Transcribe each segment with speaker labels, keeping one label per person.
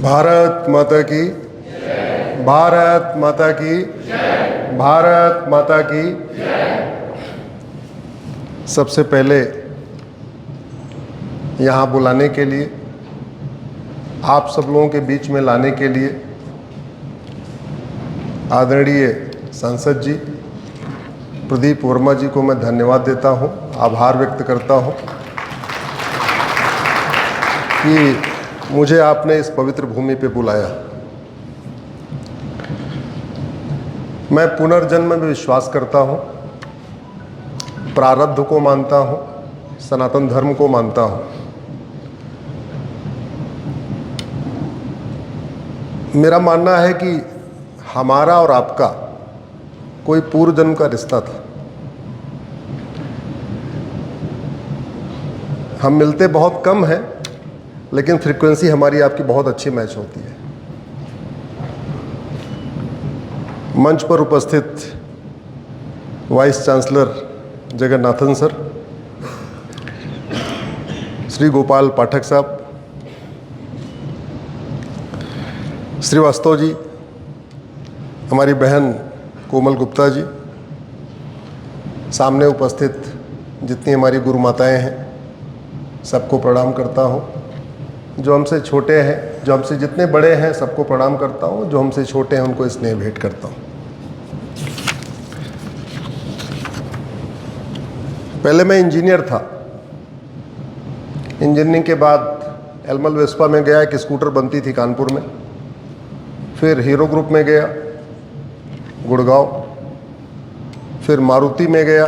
Speaker 1: भारत माता की, भारत माता की, भारत माता की। सबसे पहले यहाँ बुलाने के लिए, आप सब लोगों के बीच में लाने के लिए आदरणीय सांसद जी प्रदीप वर्मा जी को मैं धन्यवाद देता हूँ, आभार व्यक्त करता हूँ कि मुझे आपने इस पवित्र भूमि पे बुलाया। मैं पुनर्जन्म में विश्वास करता हूँ, प्रारब्ध को मानता हूँ, सनातन धर्म को मानता हूँ। मेरा मानना है कि हमारा और आपका कोई पूर्व जन्म का रिश्ता था। हम मिलते बहुत कम हैं, लेकिन फ्रीक्वेंसी हमारी आपकी बहुत अच्छी मैच होती है। मंच पर उपस्थित vice chancellor Jagannathan sir, Shri Gopal Pathak साहब, श्रीवास्तव जी, हमारी बहन कोमल गुप्ता जी, सामने उपस्थित जितनी हमारी गुरु माताएं हैं, सबको प्रणाम करता हूँ। जो हमसे छोटे हैं, जो हमसे जितने बड़े हैं, सबको प्रणाम करता हूँ। जो हमसे छोटे हैं उनको स्नेह भेंट करता हूँ। पहले मैं इंजीनियर था। इंजीनियरिंग के बाद एलमल वेस्पा में गया, एक स्कूटर बनती थी कानपुर में। फिर हीरो ग्रुप में गया गुड़गांव, फिर मारुति में गया।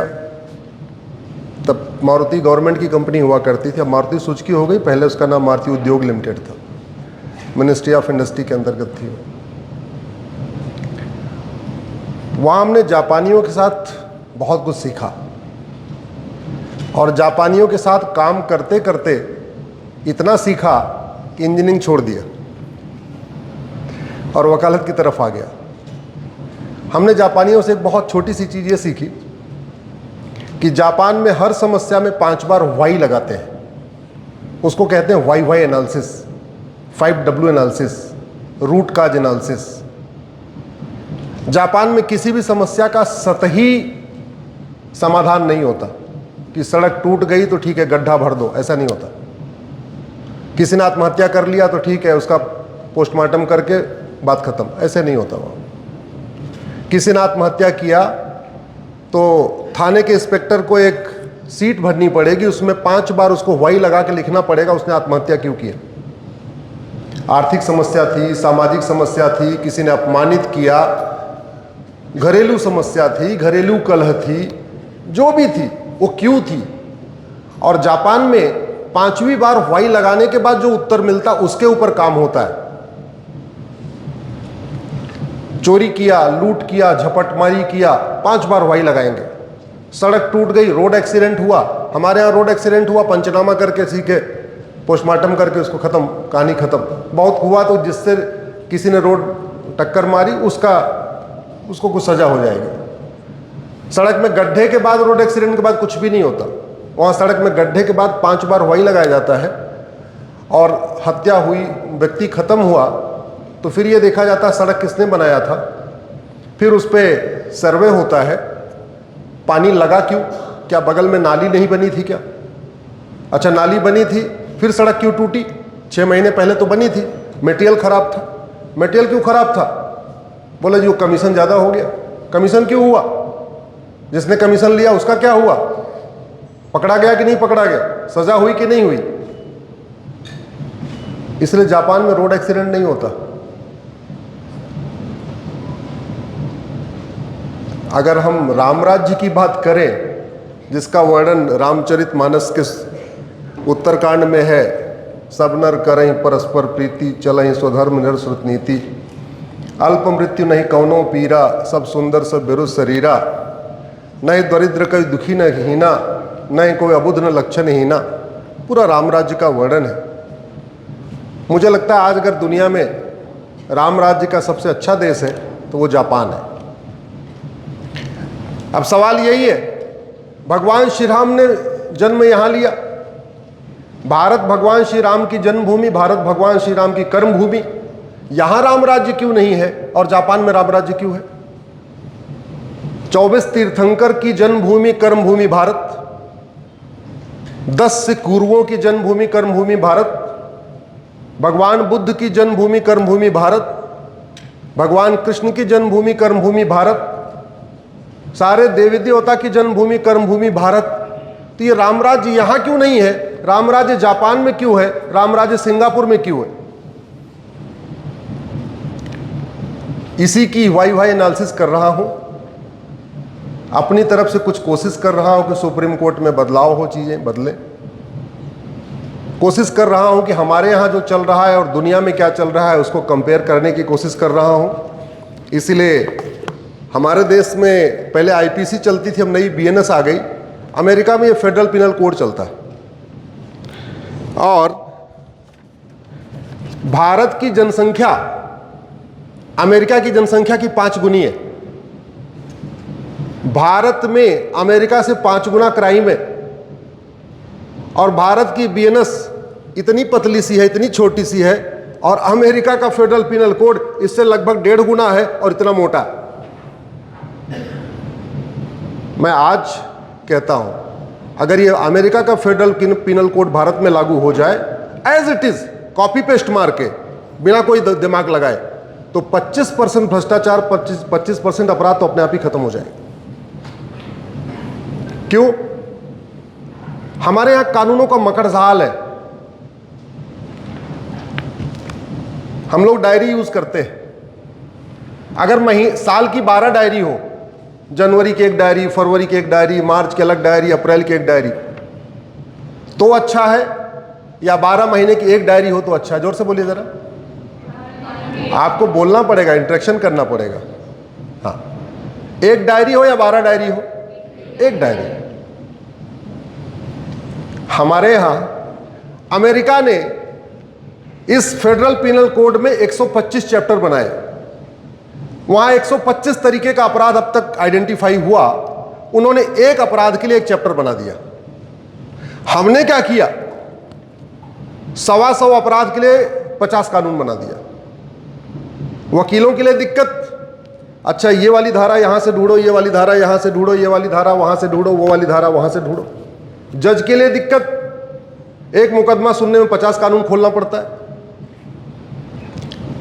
Speaker 1: तब मारुति गवर्नमेंट की कंपनी हुआ करती थी, अब मारुति सुजुकी हो गई। पहले उसका नाम मारुति उद्योग लिमिटेड था, मिनिस्ट्री ऑफ इंडस्ट्री के अंतर्गत थी। वहाँ हमने जापानियों के साथ बहुत कुछ सीखा, और जापानियों के साथ काम करते करते इतना सीखा कि इंजीनियरिंग छोड़ दिया और वकालत की तरफ आ गया। हमने जापानियों से एक बहुत छोटी सी चीज़ ये सीखी कि जापान में हर समस्या में 5 बार वाई लगाते हैं। उसको कहते हैं why analysis, 5W analysis, root cause analysis. Japan में किसी भी समस्या का सतही समाधान नहीं होता कि सड़क टूट गई तो ठीक है गड्ढा भर दो, ऐसा नहीं होता। किसी ने आत्महत्या कर लिया तो ठीक है उसका पोस्टमार्टम करके बात खत्म, ऐसे नहीं होता वहाँ। किसी ने आत्महत्या किया तो थाने के इंस्पेक्टर को एक सीट भरनी पड़ेगी, उसमें 5 बार उसको वाई लगा के लिखना पड़ेगा उसने आत्महत्या क्यों की। आर्थिक समस्या थी, सामाजिक समस्या थी, किसी ने अपमानित किया, घरेलू समस्या थी, घरेलू कलह थी, जो भी थी वो क्यों थी। और जापान में 5वीं बार वाई लगाने के बाद जो उत्तर मिलता उसके ऊपर काम होता है। चोरी किया, लूट किया, झपटमारी किया, 5 बार वाई लगाएंगे। सड़क टूट गई, रोड एक्सीडेंट हुआ, हमारे यहाँ रोड एक्सीडेंट हुआ, पंचनामा करके सीखे पोस्टमार्टम करके उसको खत्म, कहानी खत्म। बहुत हुआ तो जिससे किसी ने रोड टक्कर मारी उसको कुछ सजा हो जाएगी। सड़क में गड्ढे के बाद, रोड एक्सीडेंट के बाद कुछ भी नहीं होता। वहाँ सड़क में गड्ढे के बाद 5 बार वाई लगाया जाता है, और हत्या हुई, व्यक्ति खत्म हुआ तो फिर ये देखा जाता है सड़क किसने बनाया था। फिर उस पर सर्वे होता है, पानी लगा क्यों, क्या बगल में नाली नहीं बनी थी क्या? अच्छा नाली बनी थी, फिर सड़क क्यों टूटी? 6 महीने पहले तो बनी थी, मटेरियल खराब था। मटेरियल क्यों खराब था? बोले जी वो कमीशन ज़्यादा हो गया। कमीशन क्यों हुआ? जिसने कमीशन लिया उसका क्या हुआ? पकड़ा गया कि नहीं पकड़ा गया? सजा हुई कि नहीं हुई? इसलिए जापान में रोड एक्सीडेंट नहीं होता। अगर हम राम राज्य की बात करें, जिसका वर्णन रामचरितमानस के उत्तरकांड में है, सब नर करहीं परस्पर प्रीति, चलहीं स्वधर्म निरश्रुत नीति, अल्प मृत्यु नहीं कौनो पीरा, सब सुंदर सब बिरु शरीरा, नहीं दरिद्र कोई दुखी न हीना, नहीं कोई अबुध न लक्षण हीना। पूरा राम राज्य का वर्णन है। मुझे लगता है आज अगर दुनिया में राम राज्य का सबसे अच्छा देश है तो वो जापान है। अब सवाल यही है, भगवान श्री राम ने जन्म यहाँ लिया, भारत भगवान श्री राम की जन्मभूमि, भारत भगवान श्री राम की कर्मभूमि, यहां राम राज्य क्यों नहीं है और जापान में राम राज्य क्यों है? 24 तीर्थंकर की जन्मभूमि कर्मभूमि भारत, 10 सिख गुरुओं की जन्मभूमि कर्मभूमि भारत, भगवान बुद्ध की जन्मभूमि कर्मभूमि भारत, भगवान कृष्ण की जन्मभूमि कर्मभूमि भारत, सारे देवी देवता की जन्मभूमि कर्मभूमि भारत। तो ये रामराज्य यहां क्यों नहीं है? रामराज्य जापान में क्यों है? रामराज्य सिंगापुर में क्यों है? इसी की वाई एनालिसिस कर रहा हूं, अपनी तरफ से कुछ कोशिश कर रहा हूं कि सुप्रीम कोर्ट में बदलाव हो, चीजें बदले। कोशिश कर रहा हूं कि हमारे यहां जो चल रहा है और दुनिया में क्या चल रहा है उसको कंपेयर करने की कोशिश कर रहा हूं। इसीलिए हमारे देश में पहले आईपीसी चलती थी, अब नई बीएनएस आ गई। अमेरिका में ये फेडरल पिनल कोड चलता है और भारत की जनसंख्या अमेरिका की जनसंख्या की 5 गुनी है। भारत में अमेरिका से 5 गुना क्राइम है और भारत की बीएनएस इतनी पतली सी है, इतनी छोटी सी है, और अमेरिका का फेडरल पिनल कोड इससे लगभग 1.5 गुना है और इतना मोटा। मैं आज कहता हूं, अगर ये अमेरिका का फेडरल पिनल कोड भारत में लागू हो जाए as it is, copy paste मार के, बिना कोई दिमाग लगाए, तो 25% भ्रष्टाचार, 25% अपराध तो अपने आप ही खत्म हो जाएंगे। क्यों? हमारे यहां कानूनों का मकड़जाल है। हम लोग डायरी यूज करते हैं। अगर साल की 12 डायरी हो, जनवरी की एक डायरी, फरवरी की एक डायरी, मार्च की अलग डायरी, अप्रैल की एक डायरी, तो अच्छा है, या 12 महीने की एक डायरी हो तो अच्छा है? जोर से बोलिए जरा, आपको बोलना पड़ेगा, इंटरेक्शन करना पड़ेगा। हाँ, एक डायरी हो या 12 डायरी हो? एक डायरी। हमारे यहां अमेरिका ने इस फेडरल पिनल कोड में 125 चैप्टर बनाए। वहां 125 तरीके का अपराध अब तक आइडेंटिफाई हुआ, उन्होंने एक अपराध के लिए एक चैप्टर बना दिया। हमने क्या किया? 125 अपराध के लिए 50 कानून बना दिया। वकीलों के लिए दिक्कत, अच्छा ये वाली धारा यहां से ढूंढो, ये वाली धारा यहां से ढूंढो, ये वाली धारा वहां से ढूंढो, वो वाली धारा वहां से ढूंढो। जज के लिए दिक्कत, एक मुकदमा सुनने में 50 कानून खोलना पड़ता है।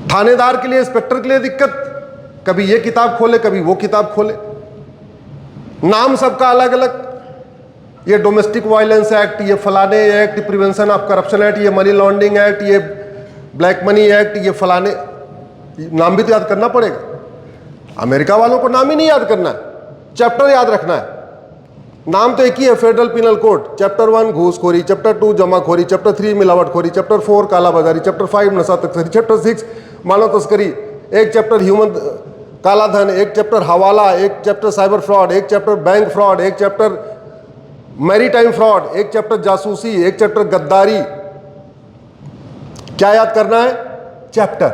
Speaker 1: थानेदार के लिए, इंस्पेक्टर के लिए दिक्कत, कभी ये किताब खोले, कभी वो किताब खोले, नाम सबका अलग अलग, ये डोमेस्टिक वायलेंस एक्ट, ये फलाने act, prevention of corruption act, ये मनी लॉन्ड्रिंग एक्ट, ये ब्लैक मनी एक्ट, ये फलाने, नाम भी तो याद करना पड़ेगा। अमेरिका वालों को नाम ही नहीं याद करना है, चैप्टर याद रखना है। नाम तो एक ही है, फेडरल पिनल कोड। चैप्टर 1 घूसखोरी, चैप्टर 2 जमाखोरी, चैप्टर 3 मिलावटखोरी, चैप्टर 4 कालाबाजारी, चैप्टर 5 नशा तस्करी, चैप्टर 6 मानव तस्करी, एक चैप्टर ह्यूमन काला धन, एक चैप्टर हवाला, एक चैप्टर साइबर फ्रॉड, एक चैप्टर बैंक फ्रॉड, एक चैप्टर मैरीटाइम फ्रॉड, एक चैप्टर जासूसी, एक चैप्टर गद्दारी। क्या याद करना है? चैप्टर।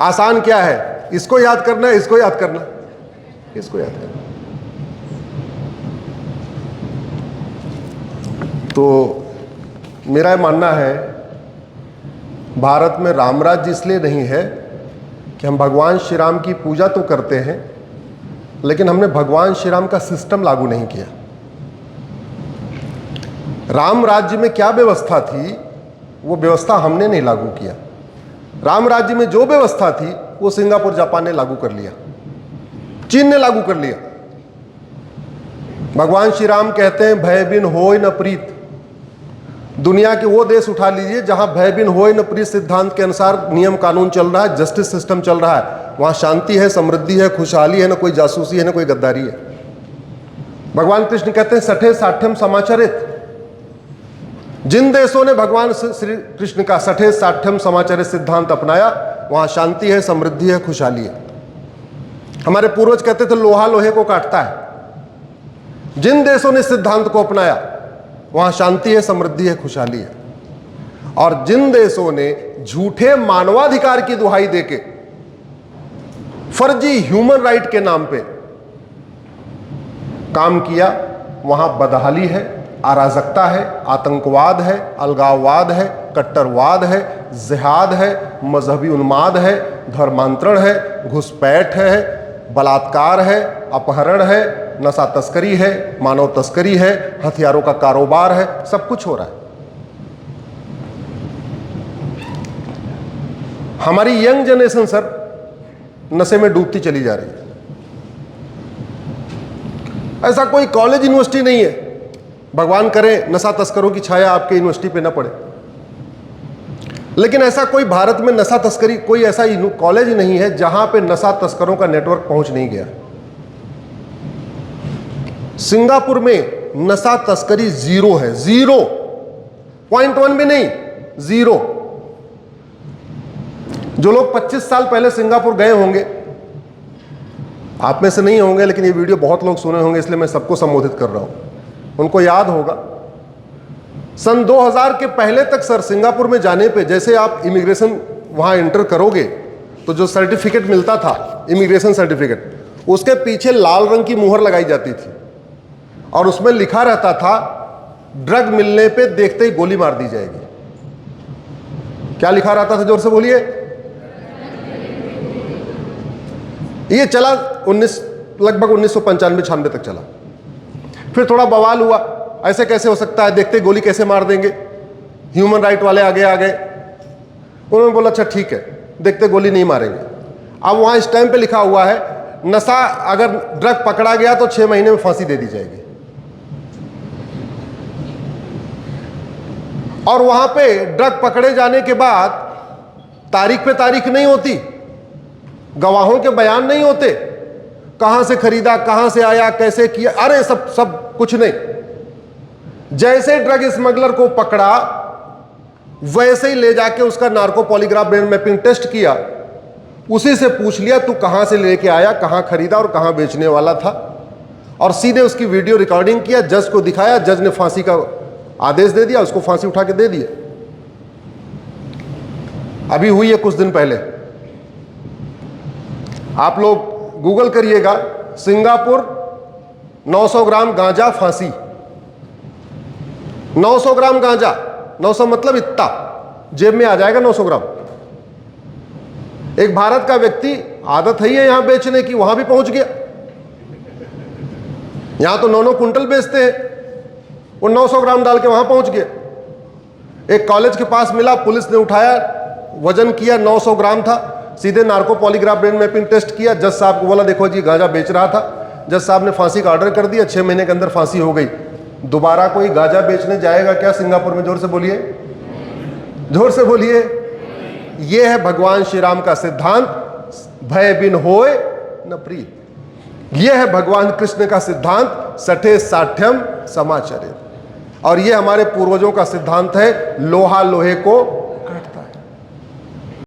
Speaker 1: आसान क्या है? इसको याद करना है, इसको याद करना, इसको याद करना। तो मेरा मानना है भारत में रामराज्य इसलिए नहीं है कि हम भगवान श्री राम की पूजा तो करते हैं, लेकिन हमने भगवान श्री राम का सिस्टम लागू नहीं किया। राम राज्य में क्या व्यवस्था थी, वो व्यवस्था हमने नहीं लागू किया। राम राज्य में जो व्यवस्था थी वो सिंगापुर जापान ने लागू कर लिया, चीन ने लागू कर लिया। भगवान श्री राम कहते हैं भय बिन होय न प्रीत। दुनिया के वो देश उठा लीजिए जहां भय बिन होय न प्रीत सिद्धांत के अनुसार नियम कानून चल रहा है, जस्टिस सिस्टम चल रहा है, वहां शांति है, समृद्धि है, खुशहाली है, ना कोई जासूसी है, ना कोई गद्दारी है। भगवान कृष्ण कहते हैं सठे साठ्यम समाचरित। जिन देशों ने भगवान श्री कृष्ण का सठे साठ्यम समाचरित सिद्धांत अपनाया, वहां शांति है, समृद्धि है, खुशहाली है। हमारे पूर्वज कहते थे लोहा लोहे को काटता है। जिन देशों ने सिद्धांत को अपनाया वहां शांति है, समृद्धि है, खुशहाली है। और जिन देशों ने झूठे मानवाधिकार की दुहाई देके फर्जी ह्यूमन राइट के नाम पे काम किया, वहां बदहाली है, अराजकता है, आतंकवाद है, अलगाववाद है, कट्टरवाद है, जिहाद है, मजहबी उन्माद है, धर्मांतरण है, घुसपैठ है, बलात्कार है, अपहरण है, नशा तस्करी है, मानव तस्करी है, हथियारों का कारोबार है, सब कुछ हो रहा है। हमारी यंग जनरेशन सर नशे में डूबती चली जा रही है। ऐसा कोई कॉलेज यूनिवर्सिटी नहीं है, भगवान करे नशा तस्करों की छाया आपके यूनिवर्सिटी पे ना पड़े, लेकिन ऐसा कोई भारत में नशा तस्करी कोई ऐसा कॉलेज नहीं है जहां पे नशा तस्करों का नेटवर्क पहुंच नहीं गया। सिंगापुर में नशा तस्करी जीरो है, 0.1 भी नहीं, 0। जो लोग 25 साल पहले सिंगापुर गए होंगे, आप में से नहीं होंगे लेकिन ये वीडियो बहुत लोग सुने होंगे इसलिए मैं सबको संबोधित कर रहा हूं, उनको याद होगा सन 2000 के पहले तक सर सिंगापुर में जाने पे जैसे आप इमिग्रेशन वहां एंटर करोगे तो जो सर्टिफिकेट मिलता था, इमिग्रेशन सर्टिफिकेट, उसके पीछे लाल रंग की मुहर लगाई जाती थी और उसमें लिखा रहता था ड्रग मिलने पे देखते ही गोली मार दी जाएगी। क्या लिखा रहता था, जोर से बोलिए। ये चला लगभग 1995-96 तक चला। फिर थोड़ा बवाल हुआ, ऐसे कैसे हो सकता है, देखते गोली कैसे मार देंगे। ह्यूमन राइट वाले आगे आ गए, उन्होंने बोला अच्छा ठीक है, देखते गोली नहीं मारेंगे। अब वहां इस टाइम पे लिखा हुआ है नशा अगर ड्रग पकड़ा गया तो 6 महीने में फांसी दे दी जाएगी। और वहां पे ड्रग पकड़े जाने के बाद तारीख पे तारीख नहीं होती, गवाहों के बयान नहीं होते, कहां से खरीदा, कहां से आया, कैसे किया, अरे सब कुछ नहीं। जैसे ड्रग स्मगलर को पकड़ा वैसे ही ले जाके उसका narco polygraph brain mapping test किया, उसी से पूछ लिया तू कहां से लेके आया, कहां खरीदा और कहां बेचने वाला था, और सीधे उसकी वीडियो रिकॉर्डिंग किया, जज को दिखाया, जज ने फांसी का आदेश दे दिया, उसको फांसी उठा के दे दिया। अभी हुई है कुछ दिन पहले, आप लोग गूगल करिएगा, सिंगापुर 900 ग्राम गांजा फांसी। 900 ग्राम गांजा, 900 मतलब इतना जेब में आ जाएगा 900 ग्राम। एक भारत का व्यक्ति, आदत है यहां बेचने की, वहां भी पहुंच गया। यहां तो 9-9 कुंटल बेचते हैं, वो 900 ग्राम डाल के वहां पहुंच गया। एक कॉलेज के पास मिला, पुलिस ने उठाया, वजन किया, 900 ग्राम था, सीधे narco polygraph brain mapping test किया, जज साहब को बोला देखो जी गांजा बेच रहा था। जज साहब ने फांसी का ऑर्डर कर दिया, 6 महीने के अंदर फांसी हो गई। दोबारा कोई गांजा बेचने जाएगा क्या सिंगापुर में? जोर से बोलिए, जोर से बोलिए। यह है भगवान श्री राम का सिद्धांत, भय बिन होए न प्रीत। यह है भगवान कृष्ण का सिद्धांत, सठे साठ्यम समाचरे। और यह हमारे पूर्वजों का सिद्धांत है, लोहा लोहे को